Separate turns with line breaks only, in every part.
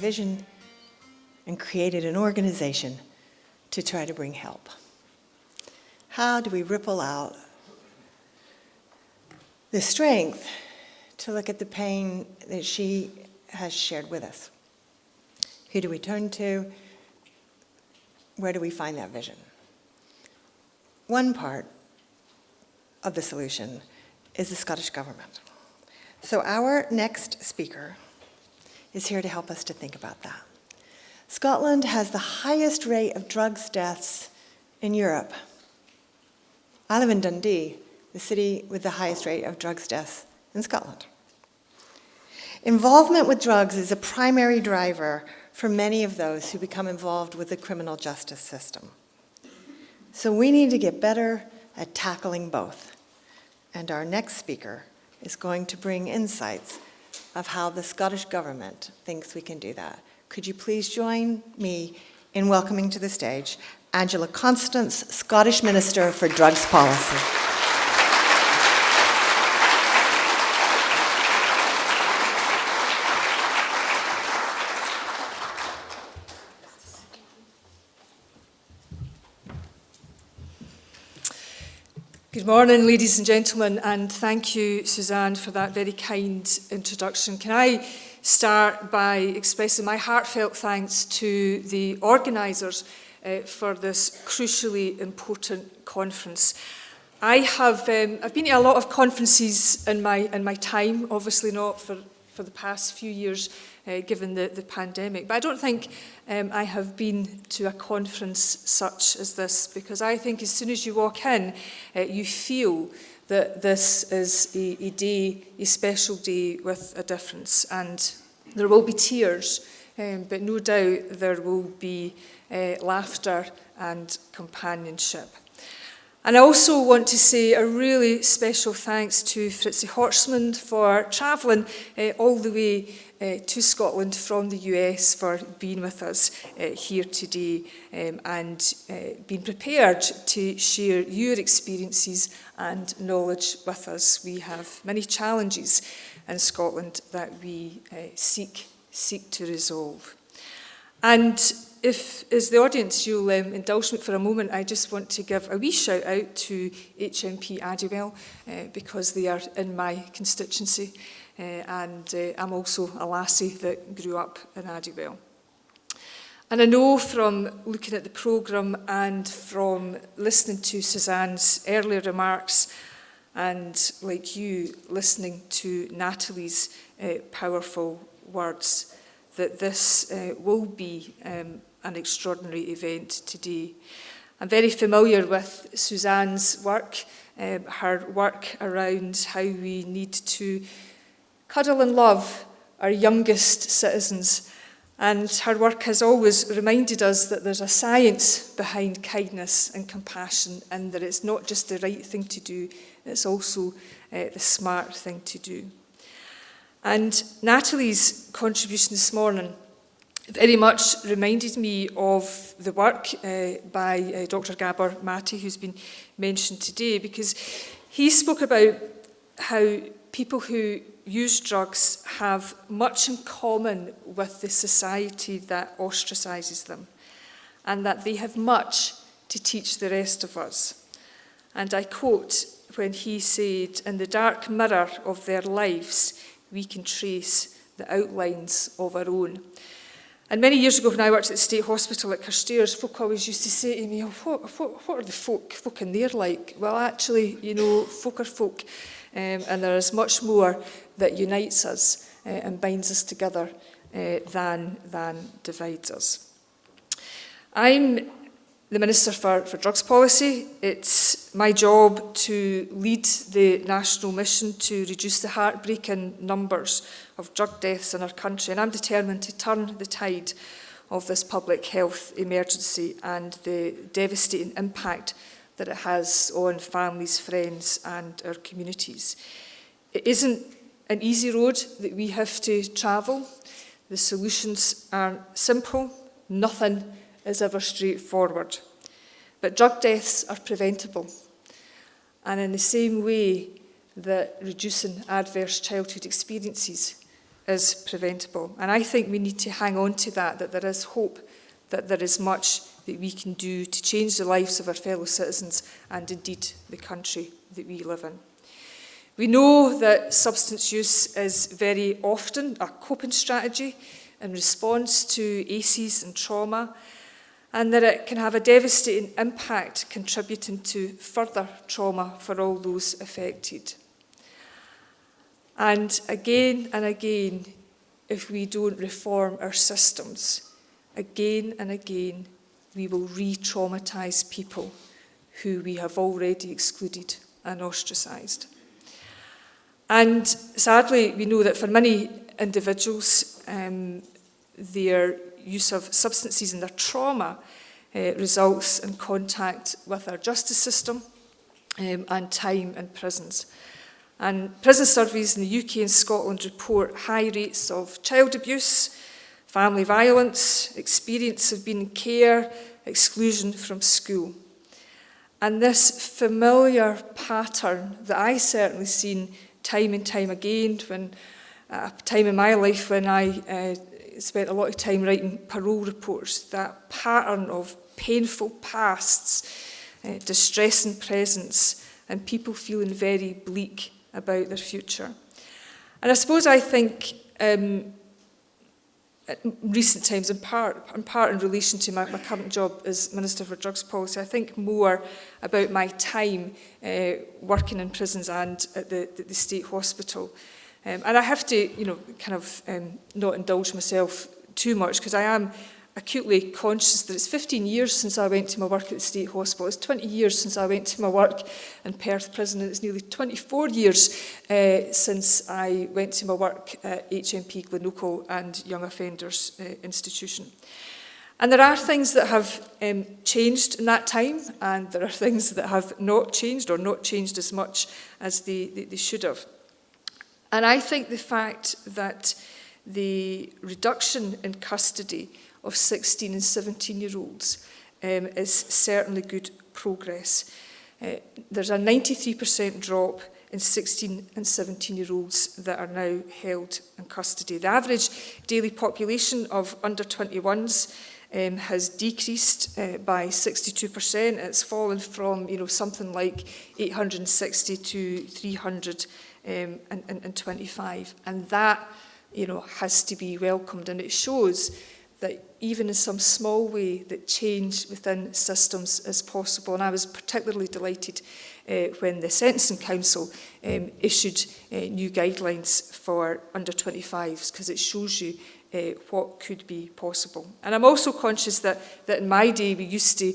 vision and created an organization to try to bring help. How do we ripple out the strength to look at the pain that she has shared with us? Who do we turn to? Where do we find that vision? One part of the solution is the Scottish Government. So our next speaker is here to help us to think about that. Scotland has the highest rate of drugs deaths in Europe. I live in Dundee, the city with the highest rate of drugs deaths in Scotland. Involvement with drugs is a primary driver for many of those who become involved with the criminal justice system. So we need to get better at tackling both. And our next speaker is going to bring insights of how the Scottish Government thinks we can do that. Could you please join me in welcoming to the stage Angela Constance, Scottish Minister for Drugs Policy.
Good morning, ladies and gentlemen, and thank you, Suzanne, for that very kind introduction. Can I start by expressing my heartfelt thanks to the organisers for this crucially important conference. I've been to a lot of conferences in my time, obviously not for the past few years, given the pandemic. But I don't think I have been to a conference such as this, because I think as soon as you walk in, you feel that this is a day, a special day with a difference. And there will be tears, but no doubt there will be laughter and companionship. And I also want to say a really special thanks to Fritzi Horstman for travelling all the way to Scotland from the US, for being with us here today and being prepared to share your experiences and knowledge with us. We have many challenges in Scotland that we seek to resolve. And if, as the audience, you'll indulge me for a moment, I just want to give a wee shout out to HMP Addiewell because they are in my constituency and I'm also a lassie that grew up in Addiewell. And I know from looking at the programme and from listening to Suzanne's earlier remarks and, like you, listening to Natalie's powerful words, that this will be an extraordinary event today. I'm very familiar with Suzanne's work, her work around how we need to cuddle and love our youngest citizens. And her work has always reminded us that there's a science behind kindness and compassion, and that it's not just the right thing to do, it's also the smart thing to do. And Natalie's contribution this morning very much reminded me of the work by Dr. Gabor Mate, who's been mentioned today, because he spoke about how people who use drugs have much in common with the society that ostracises them, and that they have much to teach the rest of us. And I quote when he said, "In the dark mirror of their lives, we can trace the outlines of our own." And many years ago, when I worked at the State Hospital at Carstairs, folk always used to say to me, "Oh, what are the folk in there like?" Well, actually, you know, folk are folk, and there is much more that unites us and binds us together than divides us. I'm the Minister for Drugs Policy. It's my job to lead the national mission to reduce the heartbreaking numbers of drug deaths in our country, and I'm determined to turn the tide of this public health emergency and the devastating impact that it has on families, friends and our communities. It isn't an easy road that we have to travel. The solutions aren't simple. Nothing is ever straightforward. But drug deaths are preventable. And in the same way that reducing adverse childhood experiences is preventable. And I think we need to hang on to that there is hope, that there is much that we can do to change the lives of our fellow citizens and indeed the country that we live in. We know that substance use is very often a coping strategy in response to ACEs and trauma, and that it can have a devastating impact contributing to further trauma for all those affected. And again, if we don't reform our systems, again and again, we will re-traumatise people who we have already excluded and ostracised. And sadly, we know that for many individuals, their use of substances and their trauma results in contact with our justice system and time in prisons. And prison surveys in the UK and Scotland report high rates of child abuse, family violence, experience of being in care, exclusion from school. And this familiar pattern that I certainly seen time and time again, when at a time in my life when I spent a lot of time writing parole reports, that pattern of painful pasts, distressing presents, and people feeling very bleak about their future. And I suppose I think in recent times, in part in relation to my current job as Minister for Drugs Policy, I think more about my time working in prisons and at the state hospital. And I have to, not indulge myself too much, because I am acutely conscious that it's 15 years since I went to my work at the state hospital. It's 20 years since I went to my work in Perth Prison, and it's nearly 24 years since I went to my work at HMP Glenorchy and Young Offenders Institution. And there are things that have changed in that time, and there are things that have not changed, or not changed as much as they should have. And I think the fact that the reduction in custody of 16 and 17-year-olds is certainly good progress. There's a 93% drop in 16 and 17-year-olds that are now held in custody. The average daily population of under 21s has decreased by 62%. It's fallen from something like 860 to 325, and that has to be welcomed, and it shows that even in some small way that change within systems is possible. And I was particularly delighted when the Sentencing Council issued new guidelines for under 25s, because it shows you what could be possible. And I'm also conscious that in my day we used to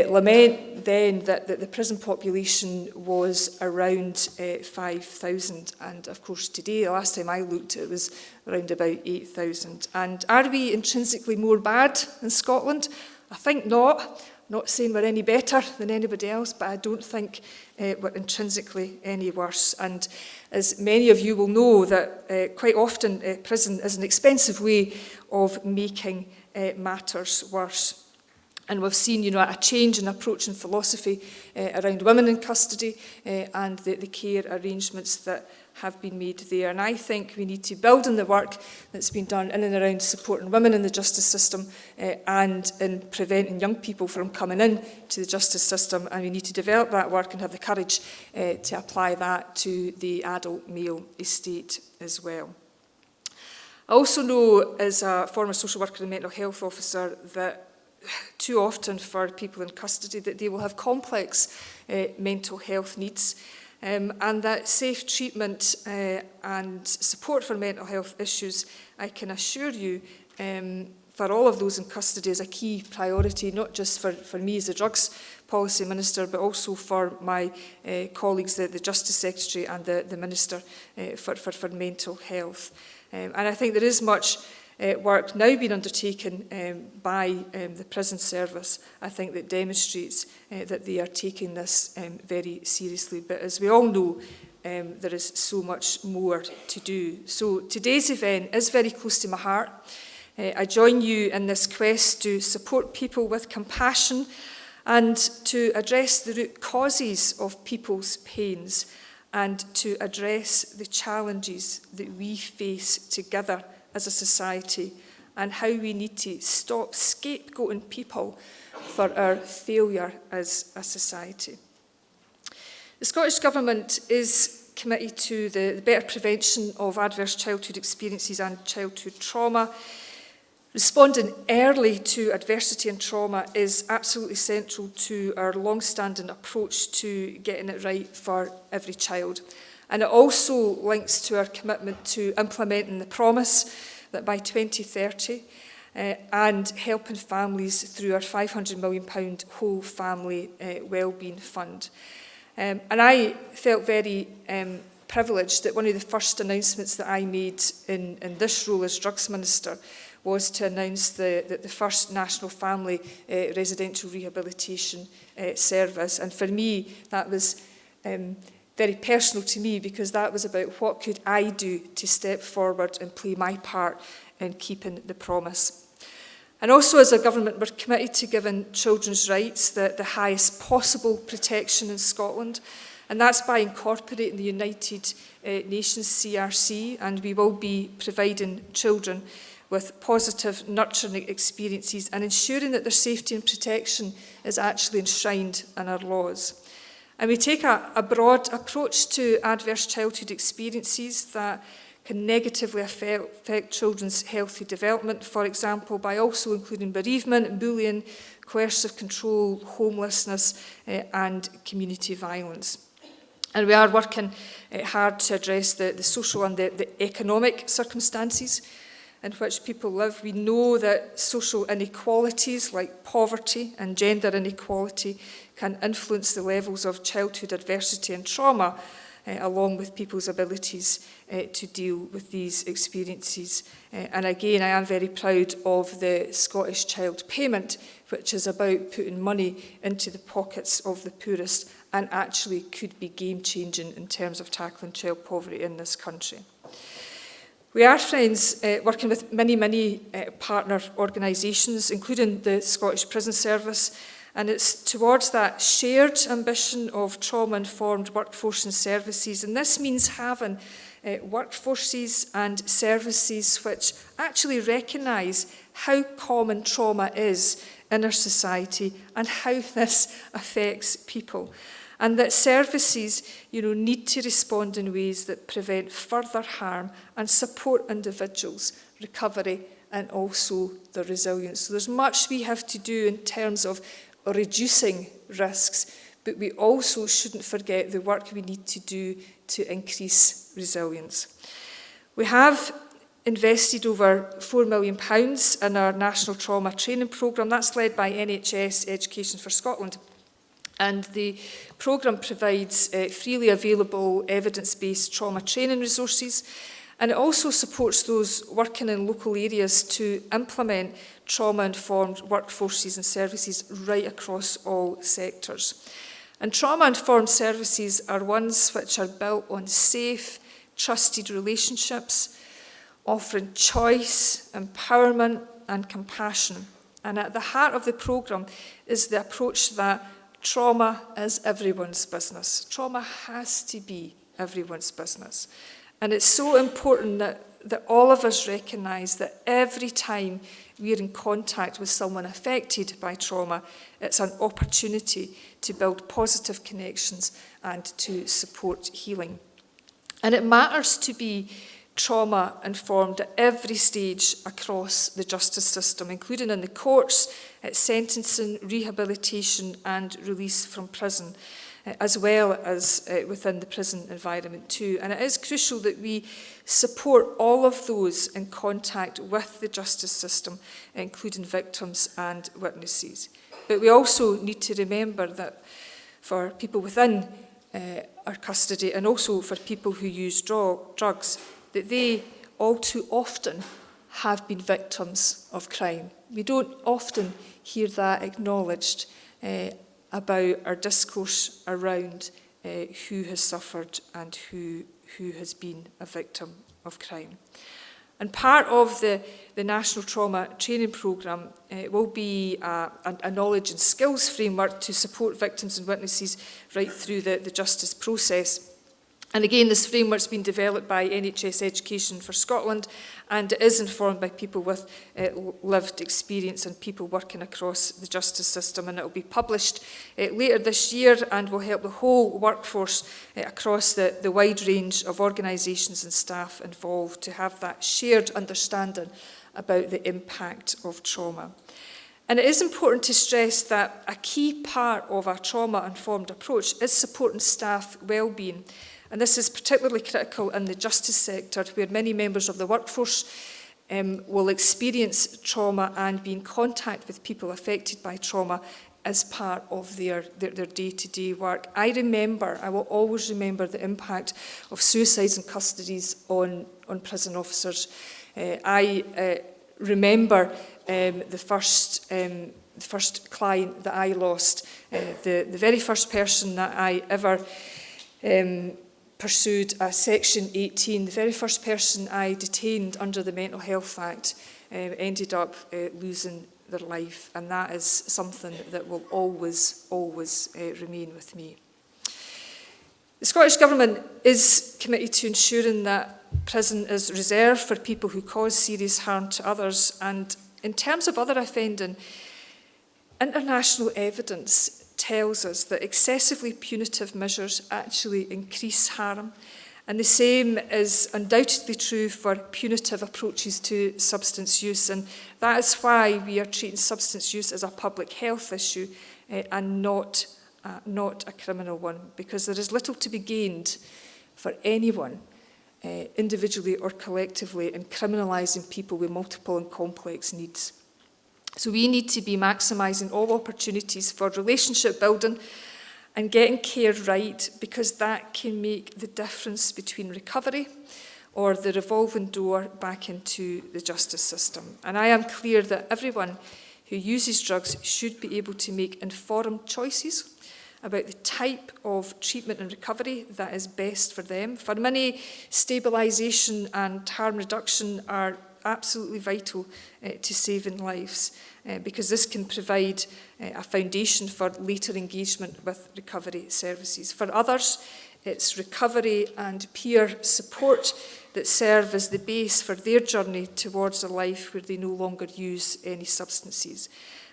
lament then that the prison population was around 5,000, and of course today, the last time I looked, it was around about 8,000. And are we intrinsically more bad in Scotland? I think not. Not saying we're any better than anybody else, but I don't think we're intrinsically any worse. And as many of you will know, that quite often prison is an expensive way of making matters worse. And we've seen, a change in approach and philosophy around women in custody and the care arrangements that have been made there. And I think we need to build on the work that's been done in and around supporting women in the justice system and in preventing young people from coming in to the justice system. And we need to develop that work and have the courage to apply that to the adult male estate as well. I also know, as a former social worker and mental health officer, that too often for people in custody that they will have complex mental health needs, and that safe treatment and support for mental health issues, I can assure you, for all of those in custody is a key priority, not just for me as a drugs policy minister, but also for my colleagues, the Justice Secretary and the Minister for mental health. And I think there is much work now being undertaken by the prison service, I think, that demonstrates that they are taking this very seriously. But as we all know, there is so much more to do. So today's event is very close to my heart. I join you in this quest to support people with compassion and to address the root causes of people's pains and to address the challenges that we face together as a society and how we need to stop scapegoating people for our failure as a society. The Scottish Government is committed to the better prevention of adverse childhood experiences and childhood trauma. Responding early to adversity and trauma is absolutely central to our long-standing approach to getting it right for every child. And it also links to our commitment to implementing the promise that by 2030 and helping families through our £500 million whole family wellbeing fund. And I felt very privileged that one of the first announcements that I made in this role as Drugs Minister was to announce the first National Family Residential Rehabilitation Service. And for me, that was very personal to me, because that was about what could I do to step forward and play my part in keeping the promise. And also, as a government, we're committed to giving children's rights the highest possible protection in Scotland, and that's by incorporating the United Nations CRC, and we will be providing children with positive, nurturing experiences and ensuring that their safety and protection is actually enshrined in our laws. And we take a broad approach to adverse childhood experiences that can negatively affect children's healthy development, for example, by also including bereavement, bullying, coercive control, homelessness, and community violence. And we are working hard to address the social and the economic circumstances in which people live. We know that social inequalities like poverty and gender inequality can influence the levels of childhood adversity and trauma, along with people's abilities to deal with these experiences. And again, I am very proud of the Scottish Child Payment, which is about putting money into the pockets of the poorest and actually could be game-changing in terms of tackling child poverty in this country. We are, friends, working with many partner organisations, including the Scottish Prison Service, and it's towards that shared ambition of trauma-informed workforce and services. And this means having workforces and services which actually recognise how common trauma is in our society and how this affects people. And that services, need to respond in ways that prevent further harm and support individuals' recovery and also their resilience. So there's much we have to do in terms of reducing risks, but we also shouldn't forget the work we need to do to increase resilience. We have invested over £4 million in our National Trauma Training Programme. That's led by NHS Education for Scotland. And the programme provides freely available evidence-based trauma training resources, and it also supports those working in local areas to implement trauma-informed workforces and services right across all sectors. And trauma-informed services are ones which are built on safe, trusted relationships, offering choice, empowerment and compassion. And at the heart of the programme is the approach that trauma is everyone's business. Trauma has to be everyone's business. And it's so important that all of us recognise that every time we're in contact with someone affected by trauma, it's an opportunity to build positive connections and to support healing. And it matters to be trauma-informed at every stage across the justice system, including in the courts, at sentencing, rehabilitation and release from prison, as well as within the prison environment too. And it is crucial that we support all of those in contact with the justice system, including victims and witnesses. But we also need to remember that for people within our custody, and also for people who use drugs, that they all too often have been victims of crime. We don't often hear that acknowledged about our discourse around who has suffered and who has been a victim of crime. And part of the National Trauma Training Programme will be a knowledge and skills framework to support victims and witnesses right through the justice process. And again, this framework's been developed by NHS Education for Scotland, and it is informed by people with lived experience and people working across the justice system, and it will be published later this year and will help the whole workforce across the wide range of organisations and staff involved to have that shared understanding about the impact of trauma. And it is important to stress that a key part of a trauma-informed approach is supporting staff well-being. And this is particularly critical in the justice sector, where many members of the workforce will experience trauma and be in contact with people affected by trauma as part of their day-to-day work. I will always remember the impact of suicides and custodies on prison officers. I remember the first client that I lost, the very first person that I ever pursued a Section 18. The very first person I detained under the Mental Health Act ended up losing their life, and that is something that will always remain with me. The Scottish Government is committed to ensuring that prison is reserved for people who cause serious harm to others, and in terms of other offending, international evidence tells us that excessively punitive measures actually increase harm, and the same is undoubtedly true for punitive approaches to substance use, and that is why we are treating substance use as a public health issue and not a criminal one, because there is little to be gained for anyone, individually or collectively, in criminalising people with multiple and complex needs. So we need to be maximising all opportunities for relationship building and getting care right, because that can make the difference between recovery or the revolving door back into the justice system. And I am clear that everyone who uses drugs should be able to make informed choices about the type of treatment and recovery that is best for them. For many, stabilisation and harm reduction are absolutely vital to saving lives, because this can provide a foundation for later engagement with recovery services. For others, it's recovery and peer support that serve as the base for their journey towards a life where they no longer use any substances.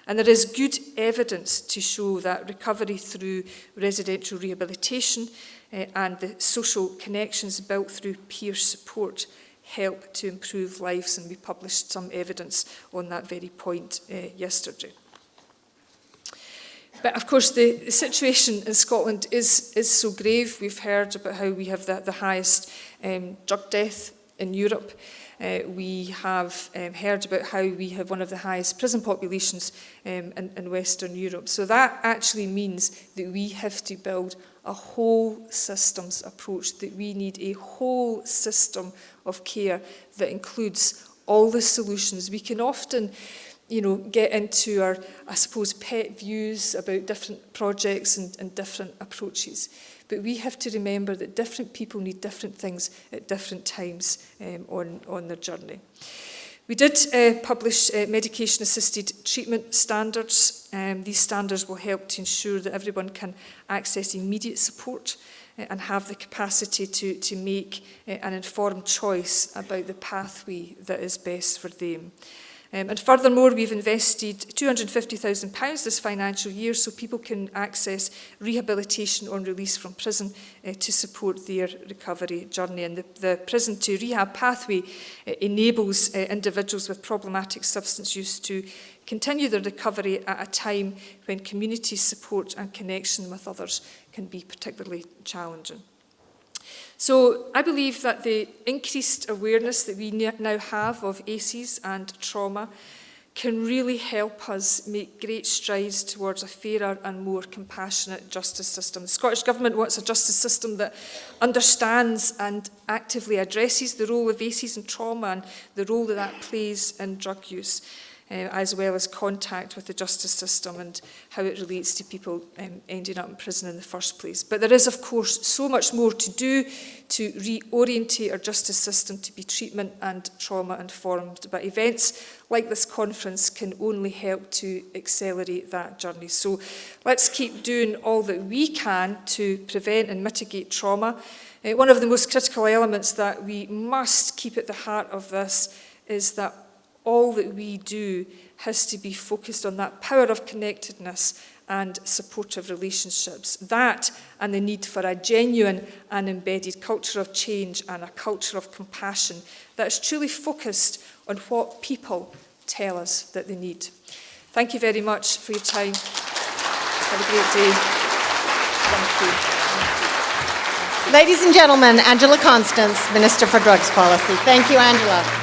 And there is good evidence to show that recovery through residential rehabilitation and the social connections built through peer support help to improve lives, and we published some evidence on that very point yesterday. But of course, the situation in Scotland is so grave. We've heard about how we have the highest drug death in Europe. We have heard about how we have one of the highest prison populations in Western Europe. So that actually means that we have to build a whole systems approach, that we need a whole system of care that includes all the solutions. We can often, get into our, I suppose, pet views about different projects and different approaches. But we have to remember that different people need different things at different times on their journey. We did publish medication-assisted treatment standards. These standards will help to ensure that everyone can access immediate support and have the capacity to make an informed choice about the pathway that is best for them. And furthermore, we've invested £250,000 this financial year so people can access rehabilitation on release from prison to support their recovery journey. And the prison to rehab pathway enables individuals with problematic substance use to continue their recovery at a time when community support and connection with others can be particularly challenging. So I believe that the increased awareness that we now have of ACEs and trauma can really help us make great strides towards a fairer and more compassionate justice system. The Scottish Government wants a justice system that understands and actively addresses the role of ACEs and trauma and the role that plays in drug use. as well as contact with the justice system and how it relates to people ending up in prison in the first place. But there is, of course, so much more to do to reorientate our justice system to be treatment and trauma-informed. But events like this conference can only help to accelerate that journey. So let's keep doing all that we can to prevent and mitigate trauma. One of the most critical elements that we must keep at the heart of this is that all that we do has to be focused on that power of connectedness and supportive relationships. That and the need for a genuine and embedded culture of change and a culture of compassion that is truly focused on what people tell us that they need. Thank you very much for your time. Have a great day. Thank you.
Ladies and gentlemen, Angela Constance, Minister for Drugs Policy. Thank you, Angela.